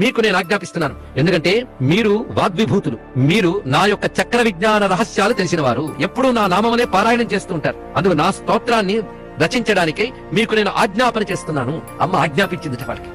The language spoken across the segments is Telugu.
మీకు నేను ఆజ్ఞాపిస్తున్నాను. ఎందుకంటే మీరు వాగ్విభూతులు, మీరు నా యొక్క చక్ర విజ్ఞాన రహస్యాలు తెలిసిన వారు, ఎప్పుడూ నా నామమునే పారాయణం చేస్తూ ఉంటారు. అందుకు నా స్తోత్రాన్ని రచించడానికి మీకు నేను ఆజ్ఞాపన చేస్తున్నాను. అమ్మ ఆజ్ఞాపించింది వాళ్ళకి.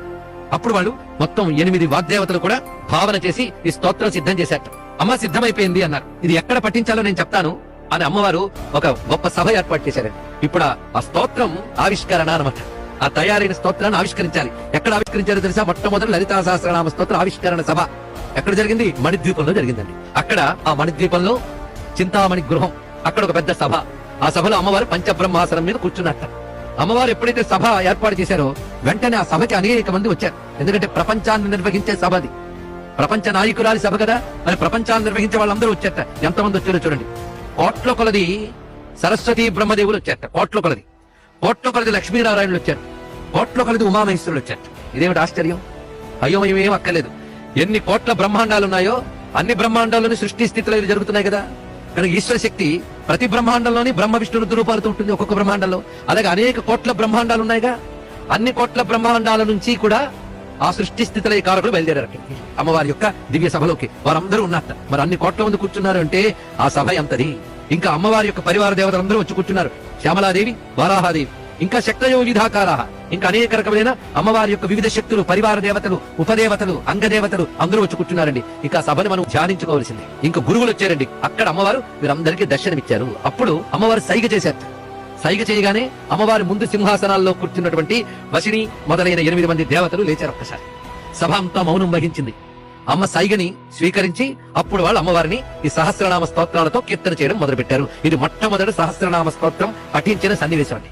అప్పుడు వాళ్ళు మొత్తం 8 వాగ్దేవతలు కూడా భావన చేసి ఈ స్తోత్రం సిద్ధం చేశారు. అమ్మ సిద్ధమైపోయింది అన్నారు. ఇది ఎక్కడ పఠించాలో నేను చెప్తాను అని అమ్మవారు ఒక గొప్ప సభ ఏర్పాటు చేశారండి. ఇప్పుడు ఆ స్తోత్రం ఆవిష్కరణ అనమాట. ఆ తయారైన స్తోత్రాన్ని ఆవిష్కరించాలి. ఎక్కడ ఆవిష్కరించారో తెలుసా? మొట్టమొదటి లలితా సహస్రనామ స్తోత్ర ఆవిష్కరణ సభ ఎక్కడ జరిగింది? మణిద్వీపంలో జరిగిందండి. అక్కడ ఆ మణిద్వీపంలో చింతామణి గృహం, అక్కడ ఒక పెద్ద సభ. ఆ సభలో అమ్మవారు పంచబ్రహ్మాసనం మీద కూర్చున్నట్ట. అమ్మవారు ఎప్పుడైతే సభ ఏర్పాటు చేశారో వెంటనే ఆ సభకి అనేక మంది వచ్చారు. ఎందుకంటే ప్రపంచాన్ని నిర్వహించే సభ అది, ప్రపంచ నాయకురాలి సభ కదా. మరి ప్రపంచాన్ని నిర్వహించే వాళ్ళందరూ వచ్చారట. ఎంతమంది వచ్చారో చూడండి. కోట్ల కొలది సరస్వతి బ్రహ్మదేవులు వచ్చారట. కోట్ల కొలది లక్ష్మీనారాయణులు వచ్చారు. కోట్ల కొలది ఉమామహేశ్వరులు వచ్చారు. ఇదేమిటి ఆశ్చర్యం! అయోమయం ఏం అక్కర్లేదు. ఎన్ని కోట్ల బ్రహ్మాండాలు ఉన్నాయో అన్ని బ్రహ్మాండాల్లోని సృష్టి స్థితిలో ఇవి జరుగుతున్నాయి కదా. కనుక ఈశ్వర శక్తి ప్రతి బ్రహ్మాండంలోని బ్రహ్మ విష్ణు రుద్ర రూపాలతో ఉంటుంది. ఒక్కొక్క బ్రహ్మాండంలో అలాగే అనేక కోట్ల బ్రహ్మాండాలు ఉన్నాయిగా. అన్ని కోట్ల బ్రహ్మాండాల నుంచి కూడా ఆ సృష్టి స్థితిలో ఈ కారకులు బయలుదేరారు అమ్మవారి యొక్క దివ్య సభలోకి. వారందరూ ఉన్నట్ట. మరి అన్ని కోట్ల మంది కూర్చున్నారు అంటే ఆ సభ ఎంతది! ఇంకా అమ్మవారి యొక్క పరివార దేవతలందరూ వచ్చి కూర్చున్నారు. శ్యామలాదేవి, వారాహాదేవి, ఇంకా శక్తయోగిధాకారా, ఇంకా అనేక రకమైన అమ్మవారి యొక్క వివిధ శక్తులు, పరివార దేవతలు, ఉపదేవతలు, అంగదేవతలు అందరూ వచ్చి కూర్చున్నారండి. ఇంకా సభని మనం ధ్యానించుకోవాల్సింది. ఇంకా గురువులు వచ్చారండి. అక్కడ అమ్మవారు వీరందరికీ దర్శనమిచ్చారు. అప్పుడు అమ్మవారు సైగ చేశారు. సైగ చేయగానే అమ్మవారి ముందు సింహాసనాల్లో కూర్చున్నటువంటి వశిని మొదలైన 8 మంది దేవతలు లేచారు. ఒక్కసారి సభ అంతా మౌనం వహించింది. అమ్మ సైగని స్వీకరించి అప్పుడు వాళ్ళు అమ్మవారిని ఈ సహస్రనామ స్తోత్రాలతో కీర్తన చేయడం మొదలుపెట్టారు. ఇది మొట్టమొదటి సహస్రనామ స్తోత్రం పఠించిన సన్నివేశం అండి.